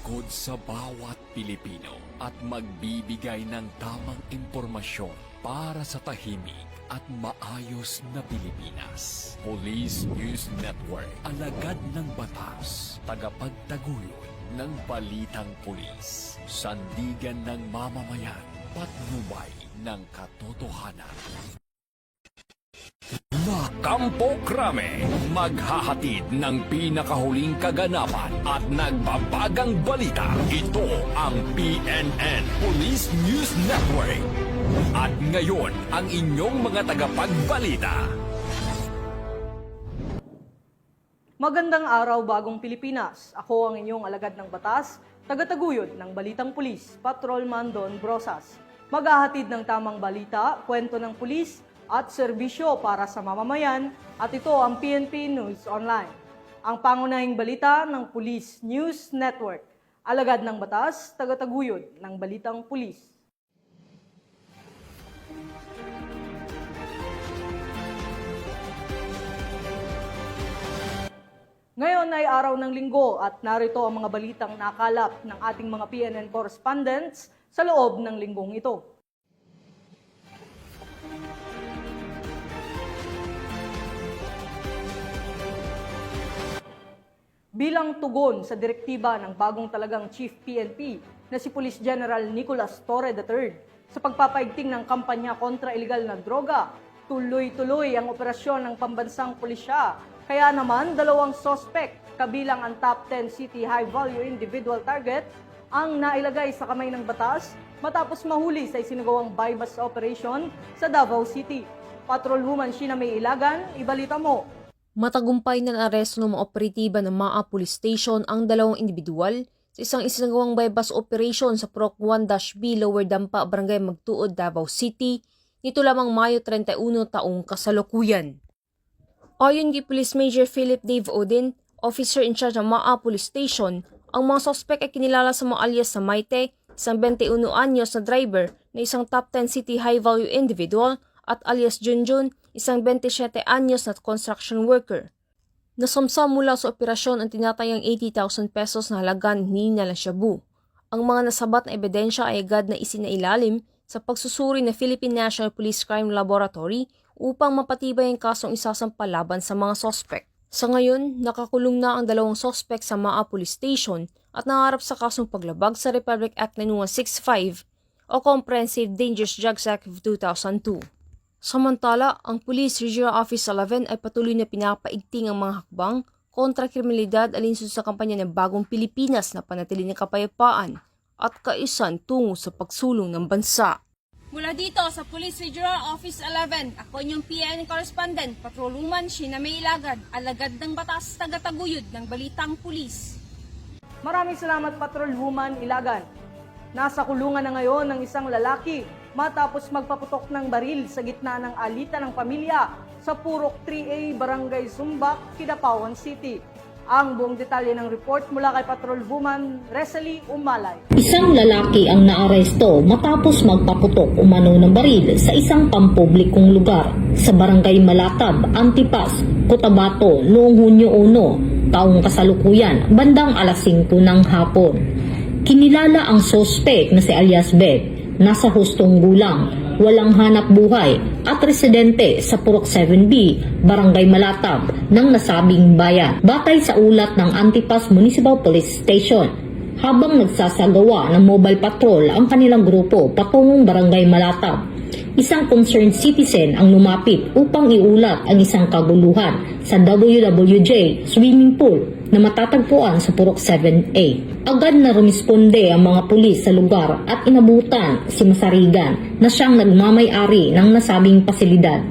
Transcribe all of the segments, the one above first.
lingkod sa bawat Pilipino at magbibigay ng tamang impormasyon para sa tahimik at maayos na Pilipinas. Police News Network, alagad ng batas, tagapagtaguyod ng balitang pulis, sandigan ng mamamayan, patnubay ng katotohanan. La Campo Crame, maghahatid ng pinakahuling kaganapan at nagbabagang balita. Ito ang PNN Police News Network. At ngayon, ang inyong mga tagapagbalita. Magandang araw, bagong Pilipinas. Ako ang inyong alagad ng batas, tagataguyod ng Balitang Pulis, Patrolman Don Brosas. Maghahatid ng tamang balita, kwento ng pulis, at serbisyo para sa mamamayan, at ito ang PNP News Online. Ang pangunahing balita ng Police News Network. Alagad ng batas, tagataguyod ng Balitang Pulis. Ngayon ay araw ng linggo at narito ang mga balitang nakalap ng ating mga PNN correspondents sa loob ng linggong ito. Bilang tugon sa direktiba ng bagong talagang Chief PNP na si Police General Nicolas Torre III sa pagpapaigting ng kampanya kontra iligal na droga, tuloy-tuloy ang operasyon ng pambansang pulisya. Kaya naman, 2 sospek kabilang ang top 10 city high-value individual target ang nailagay sa kamay ng batas matapos mahuli sa isinagawang buy-bust operation sa Davao City. Patrolwoman Sheena May Ilagan, ibalita mo. Matagumpay na aresto ng mga operatiba ng MAA Police Station ang 2 individual sa isang isinagawang buy-bust operation sa Proc 1-B Lower Dampa, Barangay Magtuod, Davao City, nito lamang Mayo 31 taong kasalukuyan. Ayon kay Police Major Philip Dave Odin, officer in charge ng MAA Police Station, ang mga sospek ay kinilala sa mga alias sa Maite, isang 21 anyos na driver na isang top 10 city high-value individual, at alias Junjun, isang 27 anyos na construction worker. Nasamsam mula sa operasyon ang tinatayang 80,000 pesos na halaga ng hinihinala ng shabu. Ang mga nasabat na ebidensya ay agad na isinailalim sa pagsusuri ng Philippine National Police Crime Laboratory upang mapatibay ang kasong isasampa laban sa mga sospek. Sa ngayon, nakakulong na ang 2 sospek sa MAA Police Station at nangarap sa kasong paglabag sa Republic Act 9165 o Comprehensive Dangerous Drugs Act of 2002. Samantala, ang Police Regional Office 11 ay patuloy na pinapaigting ang mga hakbang kontra kriminalidad alinsunod sa kampanya ng Bagong Pilipinas na panatili ng kapayapaan at kaisan tungo sa pagsulong ng bansa. Mula dito sa Police Regional Office 11, ako inyong PNN correspondent, Patrolwoman Sheena May Ilagad, alagad ng batas, tagataguyod ng Balitang Pulis. Maraming salamat, Patrolwoman Ilagan. Nasa kulungan na ngayon ng isang lalaki matapos magpaputok ng baril sa gitna ng alitan ng pamilya sa Purok 3A, Barangay Sumbak, Kidapawan City. Ang buong detalye ng report mula kay Patrolwoman Resely Umalay. Isang lalaki ang naaresto matapos magpaputok umano ng baril sa isang pampublikong lugar sa Barangay Malatab, Antipas, Cotabato noong Hunyo 1, taong kasalukuyan, bandang alas 5 ng hapon. Kinilala ang sospek na si alias Beb, nasa hustong gulang, walang hanap buhay at residente sa Purok 7B, Barangay Malatab ng nasabing bayan. Batay sa ulat ng Antipas Municipal Police Station, habang nagsasagawa ng mobile patrol ang kanilang grupo patungong Barangay Malatab, isang concerned citizen ang lumapit upang iulat ang isang kaguluhan sa WWJ swimming pool na matatagpuan sa Purok 7A. Agad na rumisponde ang mga pulis sa lugar at inabutan si Masarigan na siyang nagmamay-ari ng nasabing pasilidad.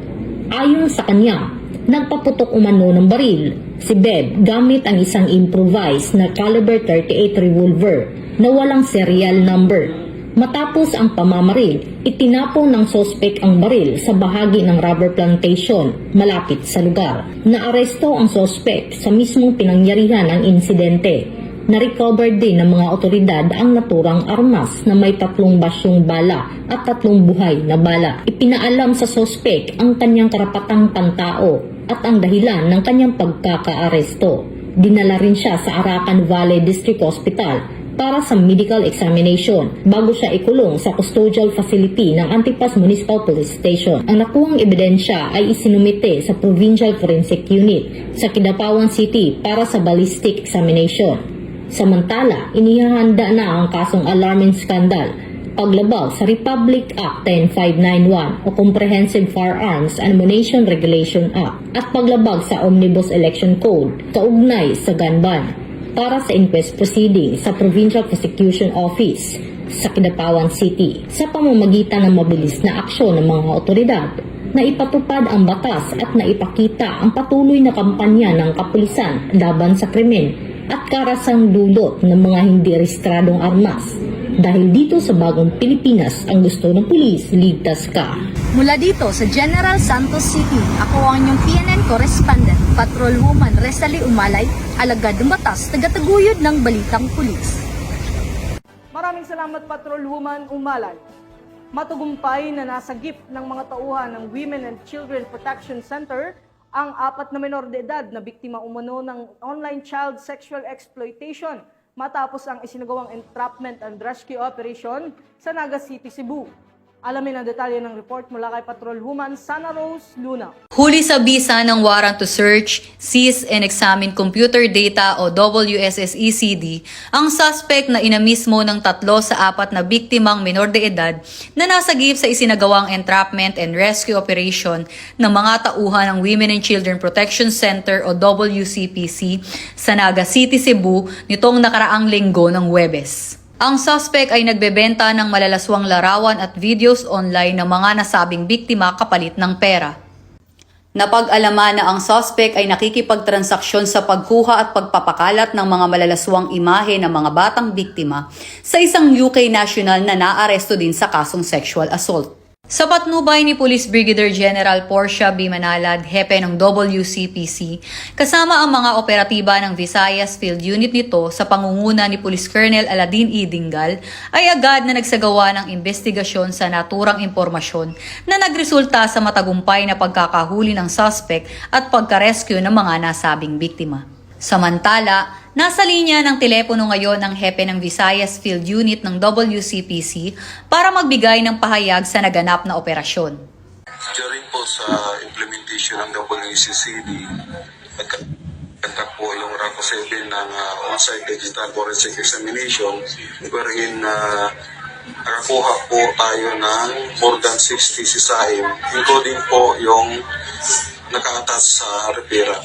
Ayon sa kanya, nagpaputok umano ng baril si Beb gamit ang isang improvised na caliber 38 revolver na walang serial number. Matapos ang pamamaril, itinapon ng sospek ang baril sa bahagi ng rubber plantation malapit sa lugar. Naaresto ang sospek sa mismong pinangyarihan ng insidente. Na-recover din ng mga otoridad ang naturang armas na may 3 basyong bala at 3 buhay na bala. Ipinaalam sa sospek ang kanyang karapatang pantao at ang dahilan ng kanyang pagkakaaresto. Dinala rin siya sa Arakan Valley District Hospital para sa medical examination bago siya ikulong sa custodial facility ng Antipas Municipal Police Station. Ang nakuhang ebidensya ay isinumite sa Provincial Forensic Unit sa Kidapawan City para sa ballistic examination. Samantala, inihahanda na ang kasong alarming scandal, paglabag sa Republic Act 10591 o Comprehensive Firearms and Ammunition Regulation Act at paglabag sa Omnibus Election Code kaugnay sa gun ban para sa inquest proceeding sa Provincial Prosecution Office sa Kidapawan City sa pamamagitan ng mabilis na aksyon ng mga otoridad na ipatupad ang batas at naipakita ang patuloy na kampanya ng kapulisan laban sa krimen at karasang dulot ng mga hindi rehistradong armas. Dahil dito sa bagong Pilipinas, ang gusto ng pulis, ligtas ka. Mula dito sa General Santos City, ako ang inyong PNN correspondent, Patrolwoman Resalie Umalay, alagad ng batas, tagataguyod ng Balitang Pulis. Maraming salamat, Patrolwoman Umalay. Matugumpay na nasagip ng mga tauhan ng Women and Children Protection Center ang 4 na menor de edad na biktima umano ng online child sexual exploitation matapos ang isinagawang entrapment and rescue operation sa Naga City, Cebu. Alamin ang detalye ng report mula kay Patrolwoman Sana Rose Luna. Huli sa bisa ng warrant to search, seize and examine computer data o WSSECD ang suspect na ina mismo ng 3 sa 4 na biktimang menor de edad na nasagip sa isinagawang entrapment and rescue operation ng mga tauhan ng Women and Children Protection Center o WCPC sa Naga City, Cebu nitong nakaraang linggo ng Huwebes. Ang suspect ay nagbebenta ng malalaswang larawan at videos online ng mga nasabing biktima kapalit ng pera. Napag-alaman na ang suspect ay nakikipagtransaksyon sa pagkuha at pagpapakalat ng mga malalaswang imahe ng mga batang biktima sa isang UK national na naaresto din sa kasong sexual assault. Sa patnubay ni Police Brigadier General Portia B. Manalad, hepe ng WCPC, kasama ang mga operatiba ng Visayas Field Unit nito sa pangunguna ni Police Colonel Aladin E. Dingal, ay agad na nagsagawa ng investigasyon sa naturang impormasyon na nagresulta sa matagumpay na pagkakahuli ng suspect at pagka-rescue ng mga nasabing biktima. Samantala, nasa linya ng telepono ngayon ang hepe ng Visayas Field Unit ng WCPC para magbigay ng pahayag sa naganap na operasyon. During po sa implementation ng WCCD, nagkakantak po yung RACO 7 ng on-site digital forensic examination wherein nakakuha po tayo ng more than 60 sisaim, including po yung naka-attach sa repera.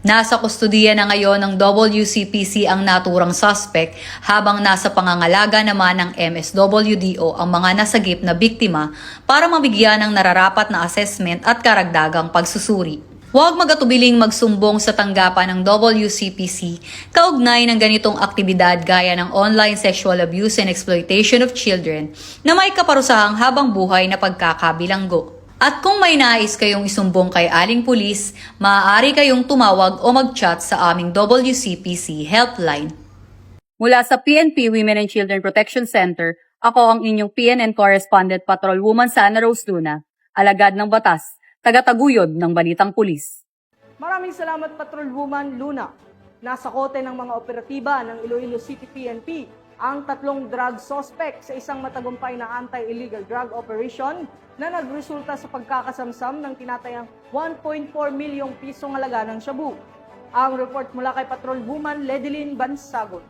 Nasa kustudiya na ngayon ng WCPC ang naturang suspect habang nasa pangangalaga naman ng MSWDO ang mga nasagip na biktima para mabigyan ng nararapat na assessment at karagdagang pagsusuri. Huwag magatubiling magsumbong sa tanggapan ng WCPC kaugnay ng ganitong aktibidad gaya ng online sexual abuse and exploitation of children na may kaparusahang habang buhay na pagkakabilanggo. At kung may nais kayong isumbong kay Aling Pulis, maaari kayong tumawag o mag-chat sa aming WCPC helpline. Mula sa PNP Women and Children Protection Center, ako ang inyong PNN correspondent Patrolwoman Sana Rose Luna, alagad ng batas, tagataguyod ng Balitang Pulis. Maraming salamat, Patrolwoman Luna. Nasa kote ng mga operatiba ng Iloilo City PNP ang 3 drug suspect sa isang matagumpay na anti-illegal drug operation na nagresulta sa pagkakasamsam ng tinatayang 1.4 milyong pisong halaga ng shabu. Ang report mula kay Patrolwoman Ledilyn Bansagon.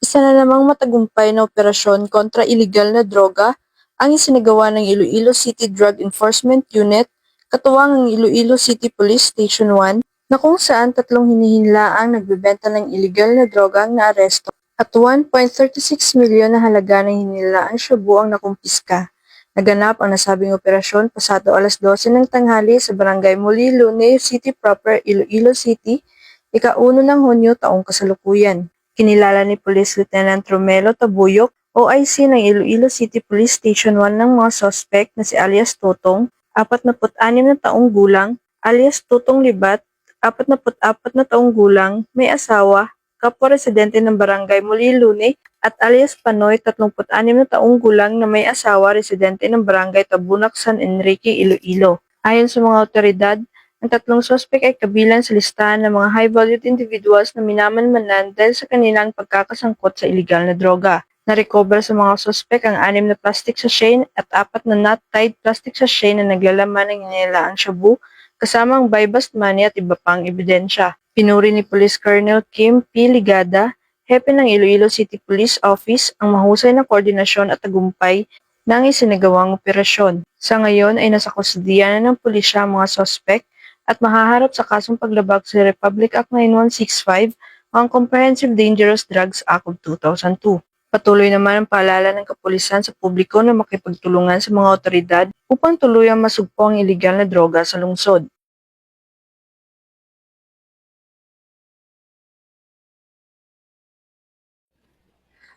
Isa na namang matagumpay na operasyon kontra illegal na droga ang isinagawa ng Iloilo City Drug Enforcement Unit, katuwang ng Iloilo City Police Station 1, na kung saan 3 hinihinlaang nagbebenta ng illegal na droga ang naaresto at 1.36 milyon na halaga ng hinilaang shabu ang nakumpiska. Naganap ang nasabing operasyon pasado alas 12 ng tanghali sa Barangay Muli, Lune City proper, Iloilo City, ika-1 ng Hunyo taong kasalukuyan. Kinilala ni Police Lieutenant Romelo Tabuyok, OIC ng Iloilo City Police Station 1 ng mga suspect na si alias Totong, 46 na taong gulang, alias Totong Libat, 44 na taong gulang, may asawa, kapwa residente ng Barangay Muli, Lune, at alias Panoy, 36 na taong gulang na may asawa, residente ng Barangay Tabunak, San Enrique, Iloilo. Ayon sa mga otoridad, Ang tatlong suspect ay kabilang sa listahan ng mga high-valued individuals na minamanmanan dahil sa kanilang pagkakasangkot sa iligal na droga. Na-recover sa mga suspect ang 6 na plastic sachet at 4 na knot-tied plastic sachet na naglalaman ng inilaang shabu, kasama ang buy-bust money at iba pang ebidensya. Pinuri ni Police Colonel Kim P. Ligada, hepe ng Iloilo City Police Office, ang mahusay na koordinasyon at tagumpay ng isinagawang operasyon. Sa ngayon ay nasa kustudiya na ng pulisya ang mga suspect at mahaharap sa kasong paglabag sa Republic Act 9165 o ang Comprehensive Dangerous Drugs Act of 2002. Patuloy naman ang paalala ng kapulisan sa publiko na makipagtulungan sa mga otoridad upang tuluyang masugpo ang iligal na droga sa lungsod.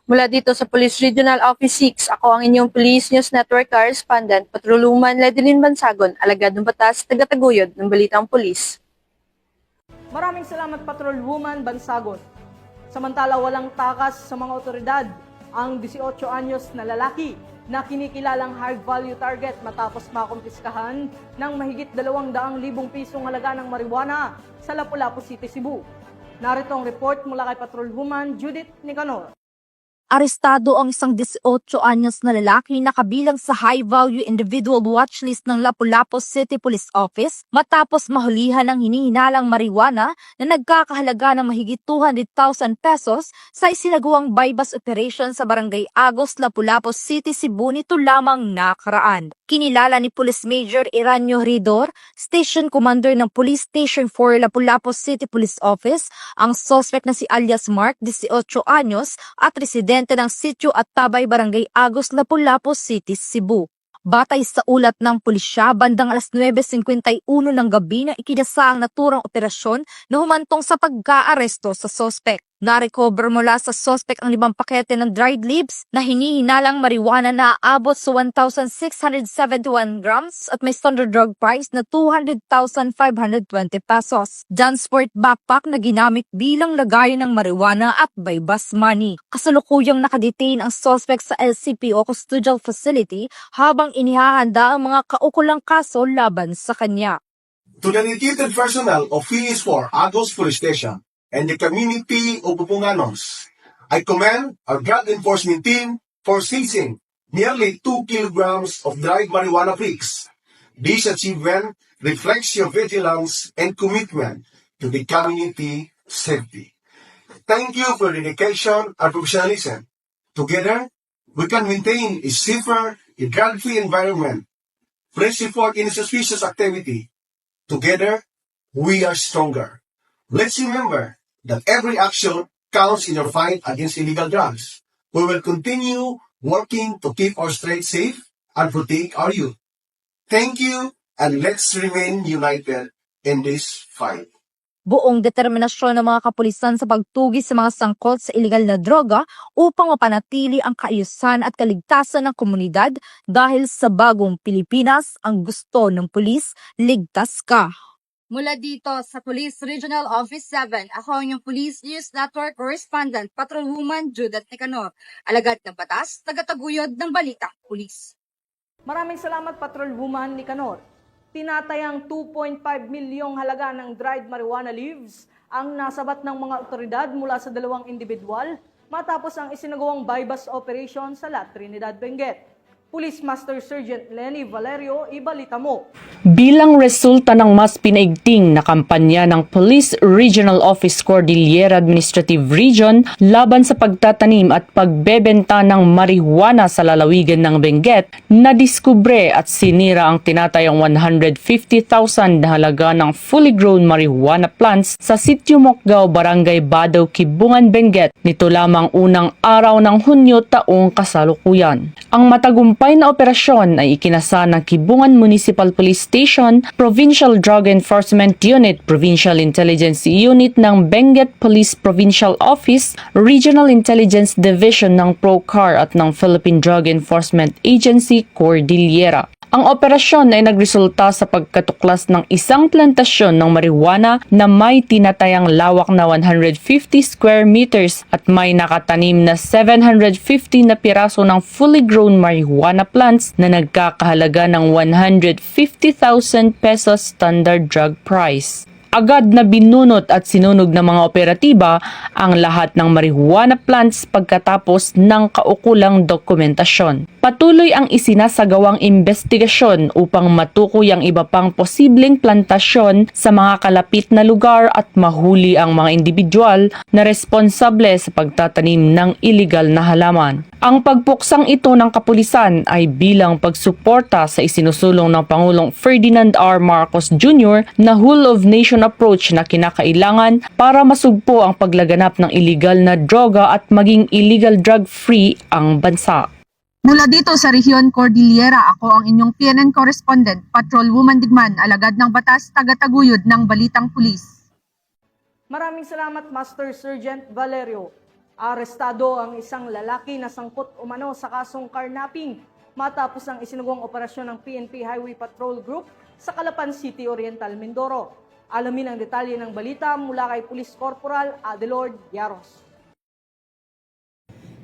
Mula dito sa Police Regional Office 6, ako ang inyong Police News Network Correspondent, Patroluman Ledeline Bansagon, alagad ng batas, tagataguyod ng Balitang Pulis. Maraming salamat Patrolwoman Bansagon. Samantala walang takas sa mga otoridad ang 18 anyos na lalaki na kinikilalang high-value target matapos makumpiskahan ng mahigit 200,000 pisong halaga ng marijuana sa Lapu-Lapu City, Cebu. Narito ang report mula kay Patrolwoman Judith Nicanor. Arestado ang isang 18 anyos na lalaki na kabilang sa high-value individual watchlist ng Lapu-Lapu City Police Office matapos mahulihan ng hinihinalang marijuana na nagkakahalaga ng mahigit 200,000 pesos sa isinagawang buy-bust operation sa Barangay Agos, Lapu-Lapu City, Cebu nito lamang nakaraan. Kinilala ni Police Major Iranio Ridor, Station Commander ng Police Station 4 Lapu-Lapu City Police Office, ang suspect na si alias Mark, 18 anyos, at residente ng Sitio at Tabay, Barangay Agos, Lapu-Lapu City, Cebu. Batay sa ulat ng pulisya, bandang alas 9:51 ng gabi na ikinasa ang naturang operasyon na humantong sa pagka-aresto sa suspect. Na-recover mula sa suspect ang 5 pakete ng dried leaves na hinihinalang marijuana na aabot sa 1,671 grams at may standard drug price na 200,520 pesos. Jansport backpack na ginamit bilang lagayan ng marijuana at buy-bust money. Kasalukuyang nakadetain ang suspect sa LCPO Custodial Facility habang inihahanda ang mga kaukulang kaso laban sa kanya. To the dedicated personnel of PS4 Agos Police Station and the community of Bupunganos, I commend our drug enforcement team for seizing nearly 2 kilograms of dried marijuana bricks. This achievement reflects your vigilance and commitment to the community safety. Thank you for your dedication and professionalism. Together, we can maintain a safer, drug-free environment. Please report any suspicious activity. Together, we are stronger. Let's remember that every action counts in your fight against illegal drugs. We will continue working to keep our streets safe and protect our youth. Thank you, and let's remain united in this fight. Buong determinasyon ng mga kapulisan sa pagtugi sa mga sangkot sa iligal na droga upang mapanatili ang kaayusan at kaligtasan ng komunidad dahil sa bagong Pilipinas ang gusto ng pulis, ligtas ka. Mula dito sa Police Regional Office 7, ako ang inyong Police News Network Correspondent, Patrolwoman Judith Nicanor, alagad ng batas, tagataguyod ng Balitang Pulis. Maraming salamat Patrolwoman Nicanor. Tinatayang 2.5 milyong halaga ng dried marijuana leaves ang nasabat ng mga otoridad mula sa 2 individual matapos ang isinagawang buy-bust operation sa La Trinidad, Benguet. Police Master Sergeant Lenny Valerio, ibalita mo. Bilang resulta ng mas pinaigting na kampanya ng Police Regional Office Cordillera Administrative Region laban sa pagtatanim at pagbebenta ng marijuana sa lalawigan ng Benguet, nadiskubre at sinira ang tinatayang 150,000 na halaga ng fully grown marijuana plants sa Sitio Mokgao, Barangay Badaw, Kibungan, Benguet nito lamang unang araw ng Hunyo taong kasalukuyan. Ang matagumpay na operasyon ay ikinasa ng Kibungan Municipal Police Station, Provincial Drug Enforcement Unit, Provincial Intelligence Unit ng Benguet Police Provincial Office, Regional Intelligence Division ng PROCAR at ng Philippine Drug Enforcement Agency Cordillera. Ang operasyon ay nagresulta sa pagkatuklas ng isang plantasyon ng marijuana na may tinatayang lawak na 150 square meters at may nakatanim na 750 na piraso ng fully grown marijuana plants na nagkakahalaga ng 150,000 pesos standard drug price. Agad na binunot at sinunog ng mga operatiba ang lahat ng marijuana plants pagkatapos ng kaukulang dokumentasyon. Patuloy ang isinasagawang investigasyon upang matukoy ang iba pang posibleng plantasyon sa mga kalapit na lugar at mahuli ang mga individual na responsable sa pagtatanim ng iligal na halaman. Ang pagpuksang ito ng kapulisan ay bilang pagsuporta sa isinusulong ng Pangulong Ferdinand R. Marcos Jr. na whole-of-nation approach na kinakailangan para masugpo ang paglaganap ng iligal na droga at maging illegal drug-free ang bansa. Mula dito sa Rehiyon Cordillera, ako ang inyong PNN correspondent, Patrolwoman Digman, alagad ng batas, tagataguyod ng Balitang Pulis. Maraming salamat, Master Sergeant Valerio. Arestado ang isang lalaki na sangkot umano sa kasong carnapping matapos ang isinugong operasyon ng PNP Highway Patrol Group sa Calapan City, Oriental, Mindoro. Alamin ang detalye ng balita mula kay Police Corporal Adelord Yaros.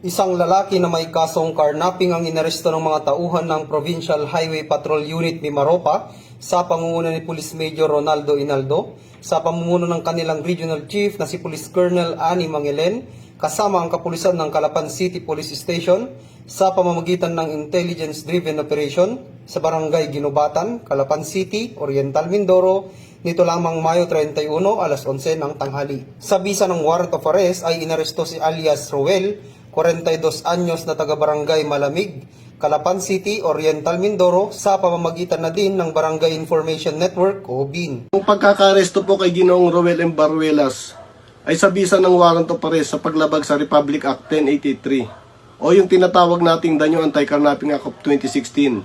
Isang lalaki na may kasong carnapping ang inaresto ng mga tauhan ng Provincial Highway Patrol Unit Mimaropa sa pangunguna ni Police Major Ronaldo Inaldo sa pamumuno ng kanilang Regional Chief na si Police Colonel Ani Mangelen kasama ang kapulisan ng Calapan City Police Station sa pamamagitan ng intelligence-driven operation sa Barangay Ginubatan, Calapan City, Oriental, Mindoro, nito lamang Mayo 31, alas 11 ng tanghali. Sa bisa ng warrant of arrest ay inaresto si alias Roel, 42 anyos na taga-Barangay Malamig, Calapan City, Oriental, Mindoro sa pamamagitan na din ng Barangay Information Network o BIN. Ang pagkakaresto po kay Ginoong Roel M. Baruelas ay sa bisa ng warrant of arrest sa paglabag sa Republic Act 1083 o yung tinatawag nating Danyo Anti-Carnapping Act of 2016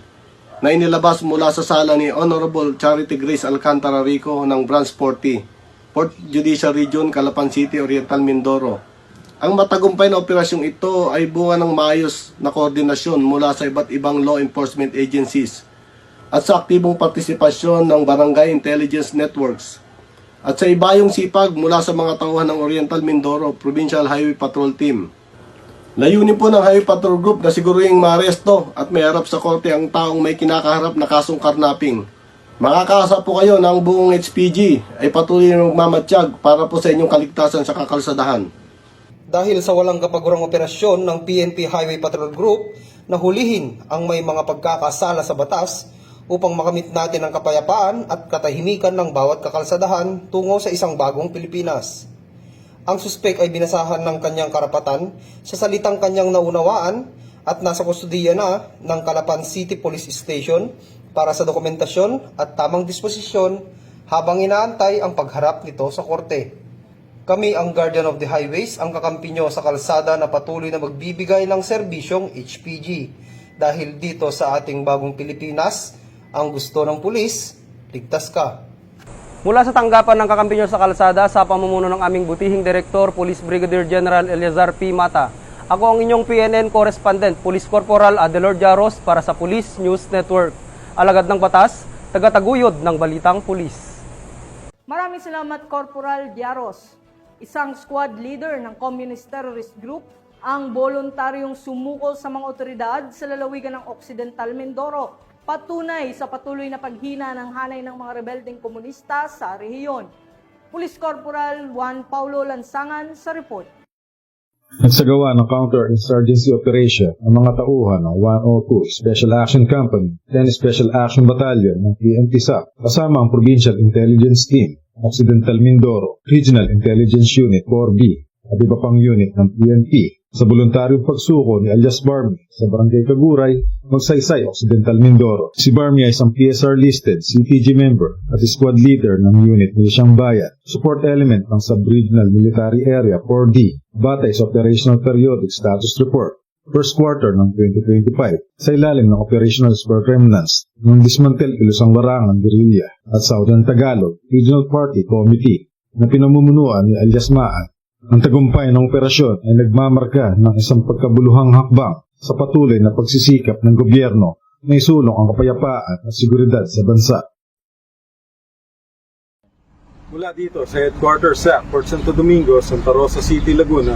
na inilabas mula sa sala ni Honorable Charity Grace Alcantara Rico ng Branch 40, Port Judicial Region, Calapan City, Oriental, Mindoro. Ang matagumpay na operasyong ito ay bunga ng maayos na koordinasyon mula sa iba't ibang law enforcement agencies at sa aktibong partisipasyon ng Barangay Intelligence Networks at sa ibayong sipag mula sa mga tauhan ng Oriental Mindoro Provincial Highway Patrol Team. Layunin po ng Highway Patrol Group na siguruing maaresto at may harap sa korte ang taong may kinakaharap na kasong carnapping. Makakaasa po kayo ng buong HPG ay patuloy na magmamatsyag para po sa inyong kaligtasan sa kakalsadahan. Dahil sa walang kapagurang operasyon ng PNP Highway Patrol Group na hulihin ang may mga pagkakasala sa batas upang makamit natin ang kapayapaan at katahimikan ng bawat kakalsadahan tungo sa isang bagong Pilipinas. Ang suspek ay binasahan ng kanyang karapatan sa salitang kanyang naunawaan at nasa kustudiya na ng Calapan City Police Station para sa dokumentasyon at tamang disposisyon habang inaantay ang pagharap nito sa korte. Kami ang Guardian of the Highways, ang kakampi nyo sa kalsada na patuloy na magbibigay ng serbisyong HPG. Dahil dito sa ating bagong Pilipinas, ang gusto ng pulis, ligtas ka. Mula sa tanggapan ng kakampi nyo sa kalsada sa pamumuno ng aming butihing Direktor, Police Brigadier General Eleazar P. Mata. Ako ang inyong PNN Correspondent, Police Corporal Adelord Yaros para sa Police News Network. Alagad ng batas, tagataguyod ng Balitang Pulis. Maraming salamat, Corporal Yaros. Isang squad leader ng Communist Terrorist Group ang voluntaryong sumukol sa mga otoridad sa lalawigan ng Occidental Mindoro. Patunay sa patuloy na paghina ng hanay ng mga rebeldeng komunista sa rehiyon. Police Corporal Juan Paulo Lansangan sa report. Nagsagawa ng counter-insurgency operation ang mga tauhan ng 102 Special Action Company, 10 Special Action Battalion ng PNP SAC, kasama ang Provincial Intelligence Team, Occidental Mindoro, Regional Intelligence Unit 4B, at iba pang unit ng PNP sa voluntaryong pagsuko ni alias Barmy sa Barangay Kaguray, Magsaysay, Occidental Mindoro. Si Barmy ay isang PSR-listed CTG member at squad leader ng unit Militiang Bayan, support element ng Sub-Regional Military Area 4D, batay sa Operational Periodic Status Report, first quarter ng 2025, sa ilalim ng Operational Spur Remnants ng Dismantel Ilusang Larangan Guerrilla at Southern Tagalog Regional Party Committee na pinamumunuan ni alias Maan. Ang tagumpay ng operasyon ay nagmamarka ng isang pagkabuluhang hakbang sa patuloy na pagsisikap ng gobyerno may sulong ang kapayapaan at seguridad sa bansa. Mula dito sa headquarters sa Port Santo Domingo, Santa Rosa City, Laguna,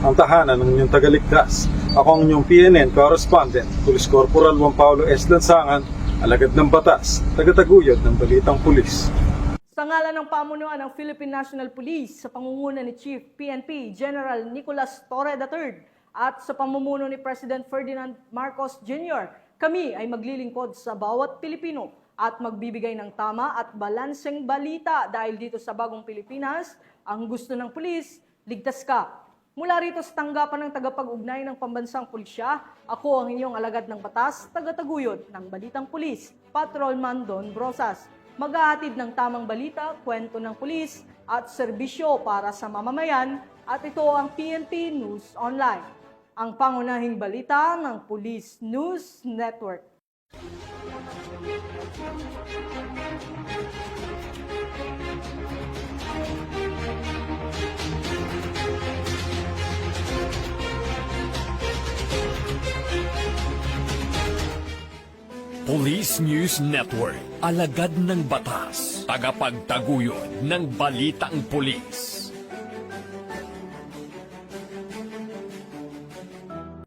ang tahanan ng inyong tagaligtas. Ako ang inyong PNN correspondent, Police Corporal Juan Paulo S. Lansangan, alagad ng batas, tagataguyod ng balitang pulis. Sa ngalan ng pamunuan ng Philippine National Police sa pangunguna ni Chief PNP General Nicolas Torre III at sa pamumuno ni President Ferdinand Marcos Jr., kami ay maglilingkod sa bawat Pilipino at magbibigay ng tama at balanseng balita dahil dito sa bagong Pilipinas, ang gusto ng pulis, ligtas ka. Mula rito sa tanggapan ng tagapag-ugnay ng pambansang pulisya, ako ang inyong alagad ng batas, tagataguyod ng Balitang Pulis, Patrolman Don Brosas. Maghahatid ng tamang balita, kwento ng pulis at serbisyo para sa mamamayan at ito ang PNP News Online, ang pangunahing balita ng Police News Network. Police News Network, alagad ng batas, tagapagtaguyod ng balitang pulis.